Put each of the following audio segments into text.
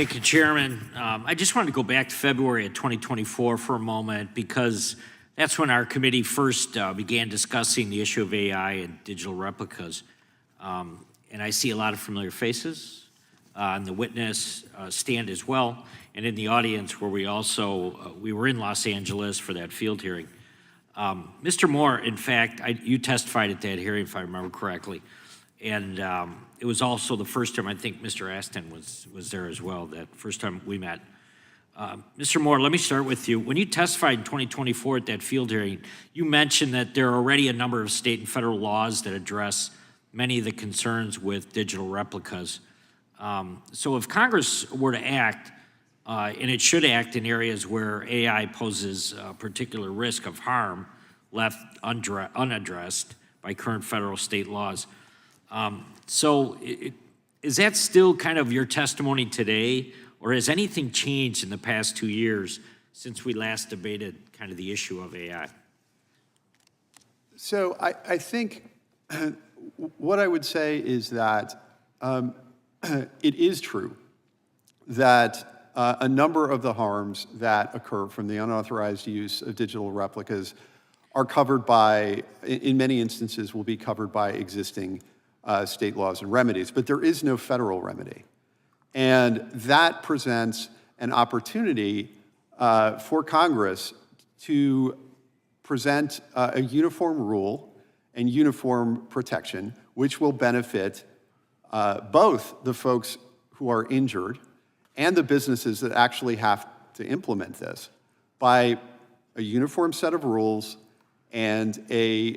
Thank you, Chairman. I just wanted to go back to February of 2024 for a moment because that's when our committee first began discussing the issue of AI and digital replicas. And I see a lot of familiar faces on the witness stand as well, and in the audience where we were in Los Angeles for that field hearing. Mr. Moore, in fact, you testified at that hearing, if I remember correctly. And it was also the first time I think Mr. Aston was there as well, that first time we met. Mr. Moore, let me start with you. When you testified in 2024 at that field hearing, you mentioned that there are already a number of state and federal laws that address many of the concerns with digital replicas. So if Congress were to act, and it should act in areas where AI poses a particular risk of harm left unaddressed by current federal state laws, is that still kind of your testimony today, or has anything changed in the past 2 years since we last debated kind of the issue of AI? So I think what I would say is that it is true that a number of the harms that occur from the unauthorized use of digital replicas are covered by, in many instances, will be covered by existing state laws and remedies, but there is no federal remedy. And that presents an opportunity for Congress to present a uniform rule and uniform protection, which will benefit both the folks who are injured and the businesses that actually have to implement this by a uniform set of rules and a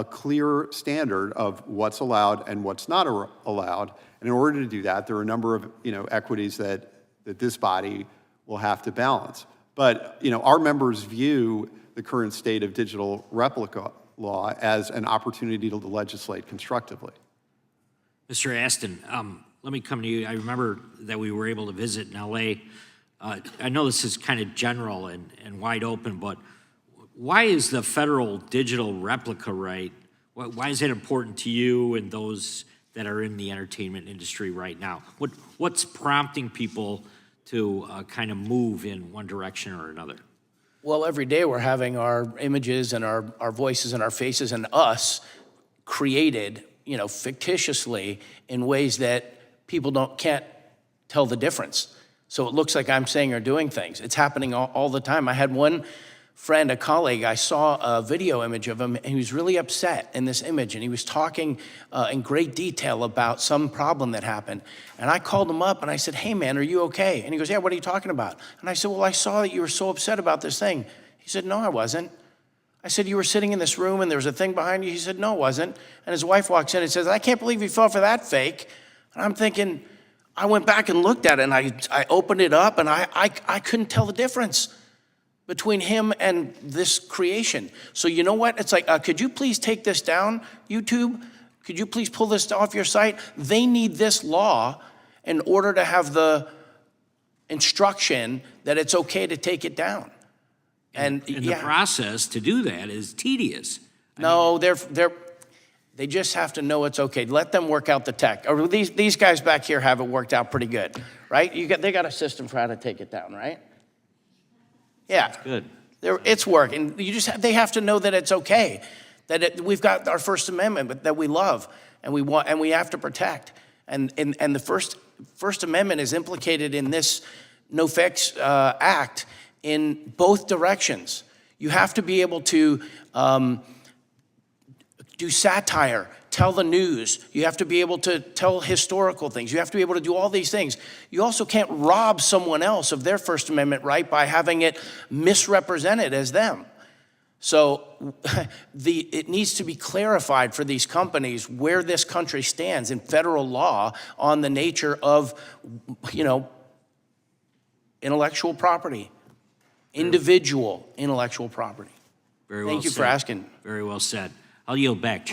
clear standard of what's allowed and what's not allowed. And in order to do that, there are a number of equities that this body will have to balance. But our members view the current state of digital replica law as an opportunity to legislate constructively. Mr. Aston, let me come to you. I remember that we were able to visit in LA. I know this is kind of general and wide open, but why is the federal digital replica right? Why is it important to you and those that are in the entertainment industry right now? What's prompting people to kind of move in one direction or another? Well, every day we're having our images and our voices and our faces and us created, fictitiously in ways that people can't tell the difference. So it looks like I'm saying or doing things. It's happening all the time. I had one friend, a colleague, I saw a video image of him, and he was really upset in this image, and he was talking in great detail about some problem that happened. And I called him up, and I said, "Hey, man, are you okay?" And he goes, "Yeah, what are you talking about?" And I said, "Well, I saw that you were so upset about this thing." He said, "No, I wasn't." I said, "You were sitting in this room, and there was a thing behind you?" He said, "No, it wasn't." And his wife walks in and says, "I can't believe you fell for that fake." And I'm thinking, I went back and looked at it, and I opened it up, and I couldn't tell the difference between him and this creation. So you know what? It's like, could you please take this down, YouTube? Could you please pull this off your site? They need this law in order to have the instruction that it's okay to take it down. And the process to do that is tedious. No, they just have to know it's okay. Let them work out the tech. Or these guys back here have it worked out pretty good, right? They got a system for how to take it down, right? Yeah, that's good. It's working. They have to know that it's okay, that we've got our First Amendment, but that we love and we have to protect. And the First Amendment is implicated in this No Fix Act in both directions. You have to be able to do satire, tell the news. You have to be able to tell historical things. You have to be able to do all these things. You also can't rob someone else of their First Amendment right by having it misrepresented as them. So it needs to be clarified for these companies where this country stands in federal law on the nature of, intellectual property, individual intellectual property. Very well said. Thank you for asking. Very well said. I'll yield back.